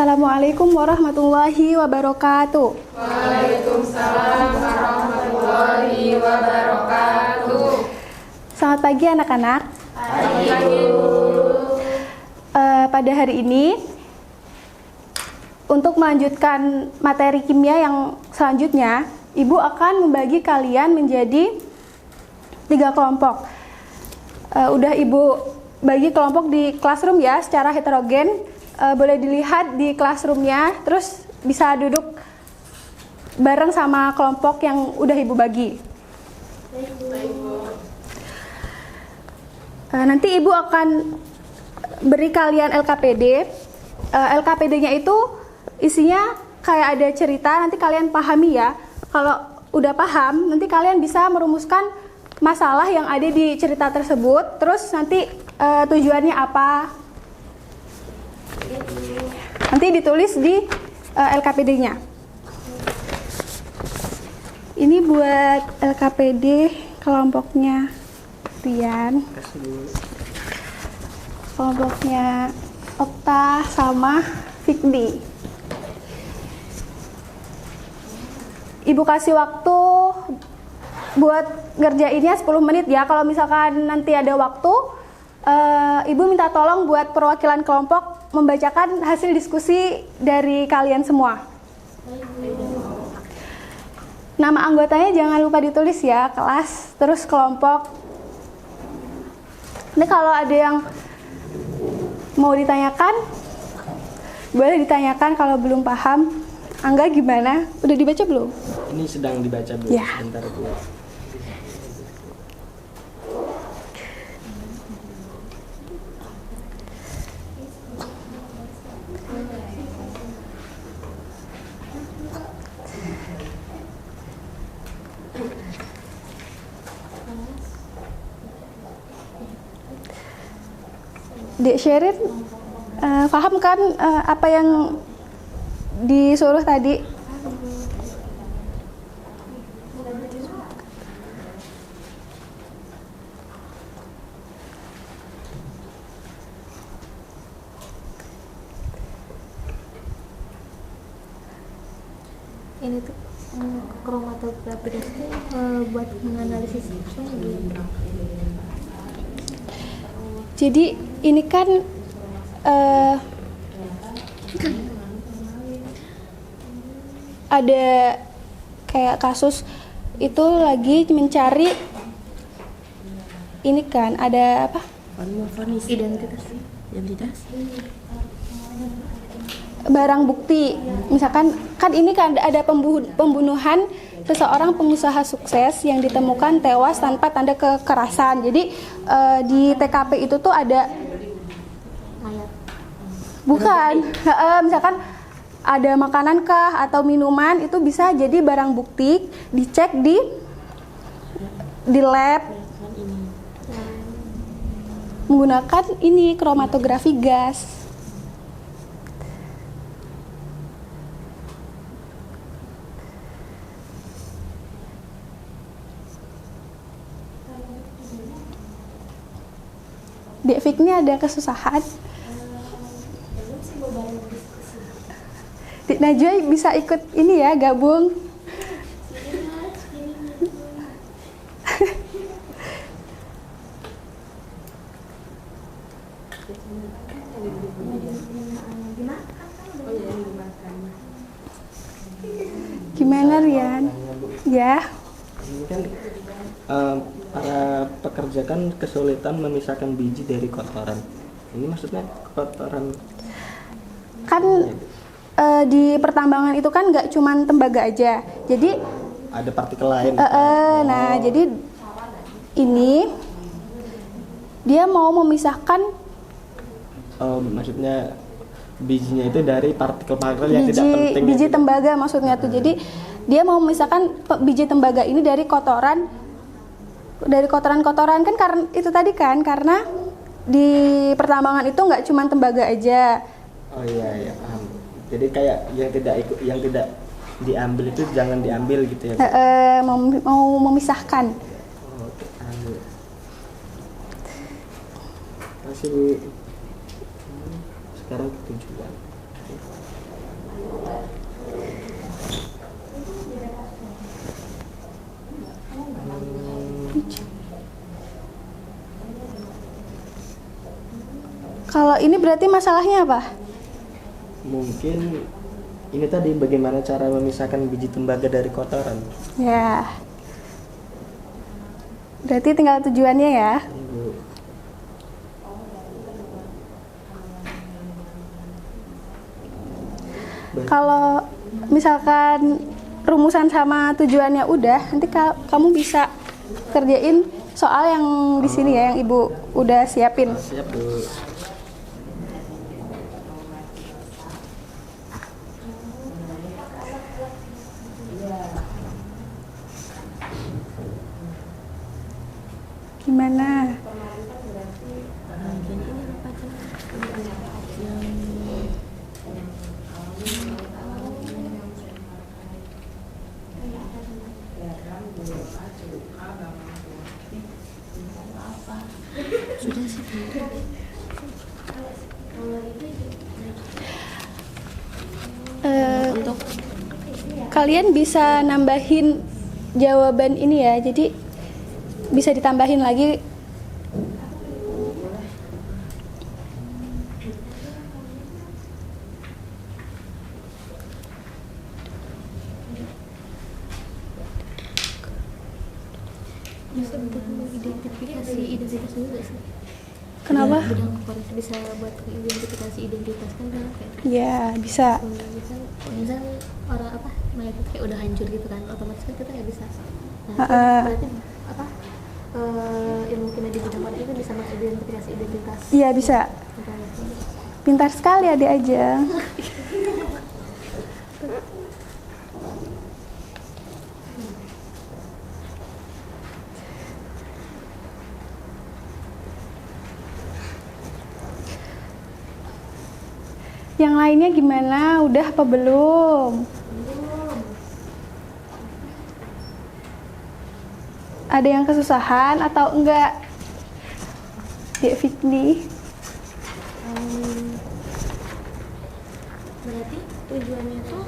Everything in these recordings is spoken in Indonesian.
Assalamualaikum warahmatullahi wabarakatuh. Waalaikumsalam warahmatullahi wabarakatuh. Selamat pagi anak-anak. Pagi. Pada hari ini, untuk melanjutkan materi kimia yang selanjutnya, Ibu akan membagi kalian menjadi 3 kelompok. Udah Ibu bagi kelompok di classroom ya, secara heterogen. Boleh dilihat di classroomnya, terus bisa duduk bareng sama kelompok yang udah Ibu bagi. Nanti Ibu akan beri kalian LKPD. LKPD-nya itu isinya kayak ada cerita, nanti kalian pahami ya. Kalau udah paham, nanti kalian bisa merumuskan masalah yang ada di cerita tersebut, terus nanti tujuannya apa. Nanti ditulis di LKPD-nya. Ini buat LKPD kelompoknya Rian, kelompoknya Okta sama Fikdi. Ibu kasih waktu buat ngerjainnya 10 menit ya. Kalau misalkan nanti ada waktu, Ibu minta tolong buat perwakilan kelompok membacakan hasil diskusi dari kalian semua. Nama anggotanya jangan lupa ditulis ya, kelas, terus kelompok. Ini kalau ada yang mau ditanyakan, boleh ditanyakan kalau belum paham. Angga gimana? Udah dibaca belum? Ini sedang dibaca belum? Ya. Sebentar Bu. Dek Sherin, paham kan apa yang disuruh tadi? Ini tuh kromatografi itu buat menganalisis apa gitu. Jadi ini kan ada kayak kasus itu lagi mencari ini kan ada apa? Identitas. Barang bukti. Misalkan kan ini kan ada pembunuhan seseorang pengusaha sukses yang ditemukan tewas tanpa tanda kekerasan. Jadi di TKP itu tuh ada Mayat. bukan, misalkan ada makanan kah atau minuman, itu bisa jadi barang bukti, dicek di lab menggunakan ini kromatografi gas. Dek Fik ini ada kesusahan. Dek Najwa bisa ikut ini ya, gabung. Gimana Rian? Ya. Ini kan para pekerja kan kesulitan memisahkan biji dari kotoran. Ini maksudnya kotoran Kan di pertambangan itu kan nggak cuman tembaga aja. Jadi ada partikel lain. nah jadi ini dia mau memisahkan Maksudnya bijinya itu dari partikel-partikel yang tidak penting. biji tembaga maksudnya tuh. Jadi dia mau memisahkan biji tembaga ini dari kotoran-kotoran kan, karena itu tadi kan, karena di pertambangan itu nggak cuma tembaga aja. Oh iya paham. Jadi kayak yang tidak diambil itu jangan diambil gitu ya. Mau memisahkan. Oke, ambil. Masih Bu. Sekarang tujuan. Kalau ini berarti masalahnya apa? Mungkin ini tadi bagaimana cara memisahkan biji tembaga dari kotoran. Ya. Berarti tinggal tujuannya ya. Bu. Kalau misalkan rumusan sama tujuannya udah, nanti kamu bisa kerjain soal yang di sini ya, yang Ibu udah siapin. Siap, Bu. Gimana? Untuk Kalian bisa nambahin jawaban ini ya, jadi bisa ditambahin lagi. bisa buat mengidentifikasi identitas juga sih. Kenapa? Bidang forensik bisa buat identifikasi identitas kan kayak Ya, bisa. misal orang apa mayat itu kayak udah hancur gitu kan, otomatis kan kita nggak bisa. Nah, berarti apa ilmu kimia di bidang forensik itu bisa mengidentifikasi identitas. Iya, bisa. Pintar sekali adik aja. Yang lainnya gimana? Udah apa belum? Ada yang kesusahan atau enggak? Dek Fikni. Berarti tujuannya tuh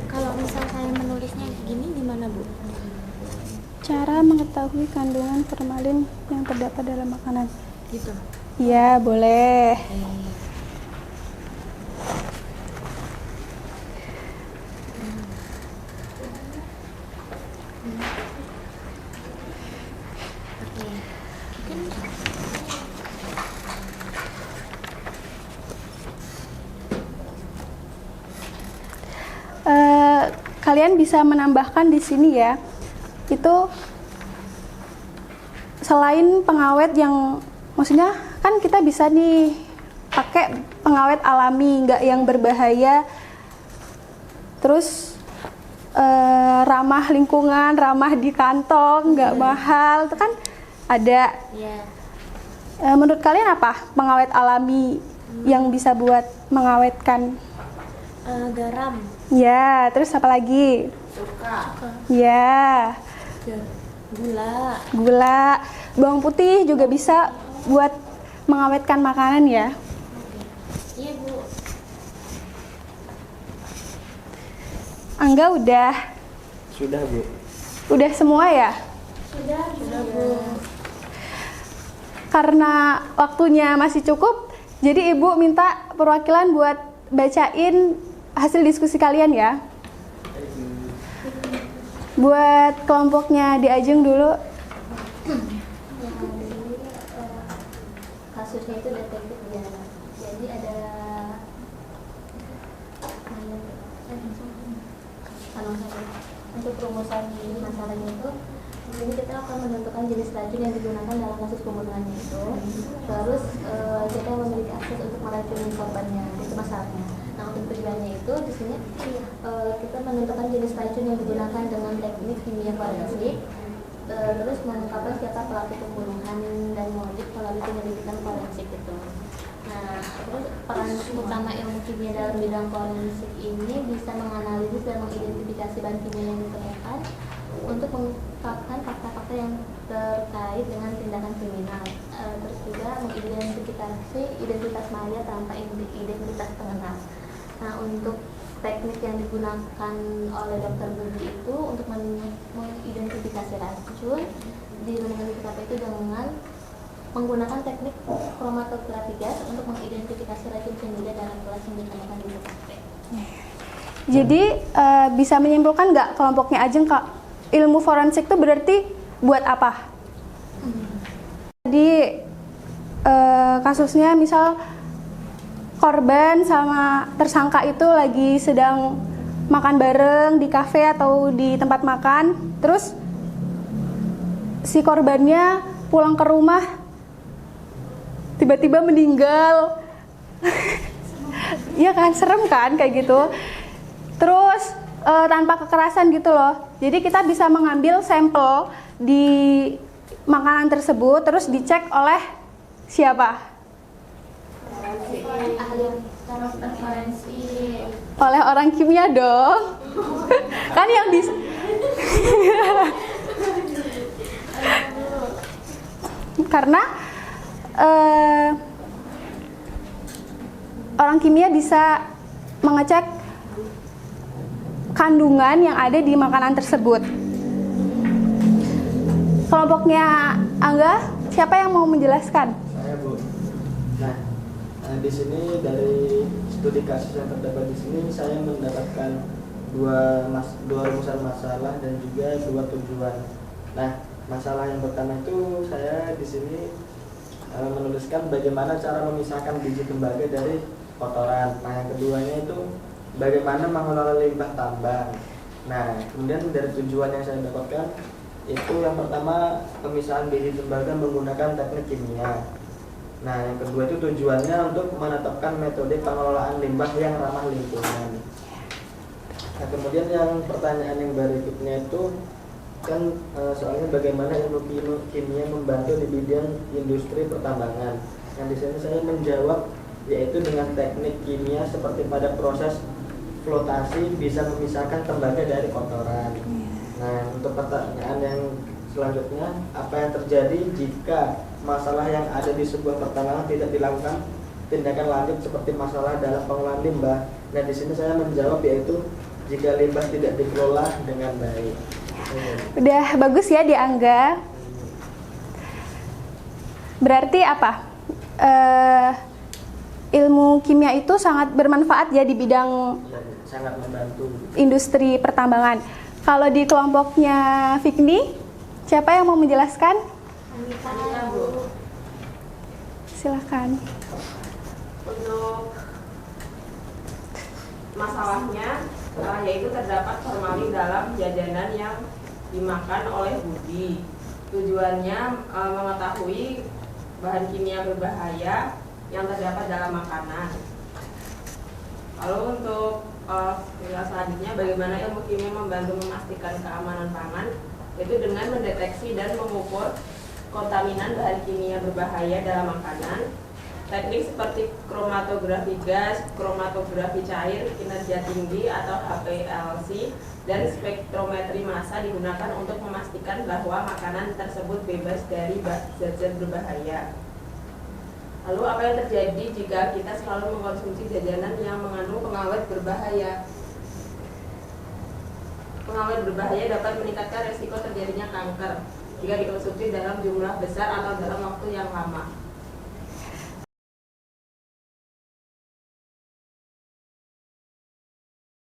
kalau misal saya menulisnya gini gimana Bu? Cara mengetahui kandungan formalin yang terdapat dalam makanan. Gitu. Iya, boleh. Kalian bisa menambahkan di sini ya, itu selain pengawet yang, maksudnya kan kita bisa nih pakai pengawet alami, nggak yang berbahaya, terus ramah lingkungan, ramah di kantong, nggak mahal, itu kan ada. Menurut kalian apa pengawet alami yang bisa buat mengawetkan? Garam. Ya, terus apa lagi? Suka. Ya, gula, bawang putih juga bisa buat mengawetkan makanan ya. Iya Bu. Angga udah Sudah, Bu. udah semua ya? Sudah Bu. Karena waktunya masih cukup, jadi Ibu minta perwakilan buat bacain hasil diskusi kalian ya. Buat kelompoknya di Ajeng dulu. Kasusnya itu detektif pidana. Jadi ada untuk rumusan masalahnya itu, jadi kita akan menentukan jenis racun yang digunakan dalam kasus pembunuhannya itu. Terus kita memiliki akses untuk meracuni korbannya, itu masalahnya. Nah, untuk tujuannya itu di sini kita menentukan jenis racun yang digunakan dengan teknik kimia forensik, terus mengungkapkan siapa pelaku pembunuhan dan motif melalui penyelidikan forensik itu. Nah, terus peran utama ilmu kimia dalam bidang forensik ini bisa menganalisis dan mengidentifikasi bahan kimia yang ditemukan untuk mengungkapkan fakta-fakta yang terkait dengan tindakan kriminal. Terus juga mengidentifikasi identitas mayat tanpa identitas pengenal. Nah, untuk teknik yang digunakan oleh dokter Budi itu untuk mengidentifikasi racun digunakan di TKP itu dengan menggunakan teknik kromatografi gas untuk mengidentifikasi racun cyanida dalam kelas yang ditemukan di TKP. Jadi bisa menyimpulkan nggak kelompoknya Ajeng, Kak, ilmu forensik itu berarti buat apa? Jadi kasusnya misal korban sama tersangka itu lagi sedang makan bareng di kafe atau di tempat makan, terus si korbannya pulang ke rumah tiba-tiba meninggal. Iya kan, serem kan kayak gitu. Terus tanpa kekerasan gitu loh. Jadi kita bisa mengambil sampel di makanan tersebut terus dicek oleh siapa? Oleh orang kimia dong. Kan yang di karena orang kimia bisa mengecek kandungan yang ada di makanan tersebut. Kelompoknya Angga, siapa yang mau menjelaskan? Saya, Bu. Nah, di sini dari studi kasus yang terdapat di sini saya mendapatkan dua rumusan masalah dan juga dua tujuan. Nah, masalah yang pertama itu saya di sini menuliskan bagaimana cara memisahkan biji tembaga dari kotoran. Nah, yang keduanya itu bagaimana mengelola limbah tambang. Nah, kemudian dari tujuan yang saya dapatkan itu yang pertama pemisahan biji tembaga menggunakan teknik kimia. Nah, yang kedua itu tujuannya untuk menetapkan metode pengelolaan limbah yang ramah lingkungan. Nah, kemudian yang pertanyaan yang berikutnya itu kan soalnya bagaimana ilmu kimia membantu di bidang industri pertambangan. Yang di sini saya menjawab yaitu dengan teknik kimia seperti pada proses flotasi bisa memisahkan tembaga dari kotoran. Nah, untuk pertanyaan yang selanjutnya, apa yang terjadi jika masalah yang ada di sebuah pertambangan tidak dilakukan tindakan lanjut seperti masalah dalam pengolahan limbah? Nah, di sini saya menjawab yaitu jika limbah tidak dikelola dengan baik. Udah bagus ya di Angga. Berarti apa? Ilmu kimia itu sangat bermanfaat ya di bidang Sangat membantu industri pertambangan. Kalau di kelompoknya Fikni, siapa yang mau menjelaskan? Silakan. Untuk masalahnya yaitu terdapat formalin dalam jajanan yang dimakan oleh Budi. Tujuannya mengetahui bahan kimia berbahaya yang terdapat dalam makanan. Lalu untuk selanjutnya bagaimana ilmu kimia membantu memastikan keamanan pangan, yaitu dengan mendeteksi dan mengukur kontaminan bahan kimia berbahaya dalam makanan. Teknik seperti kromatografi gas, kromatografi cair, kinerja tinggi atau HPLC, dan spektrometri massa digunakan untuk memastikan bahwa makanan tersebut bebas dari zat-zat berbahaya. Lalu apa yang terjadi jika kita selalu mengkonsumsi jajanan yang mengandung pengawet berbahaya? Pengawet berbahaya dapat meningkatkan resiko terjadinya kanker jika dikonsumsi dalam jumlah besar atau dalam waktu yang lama.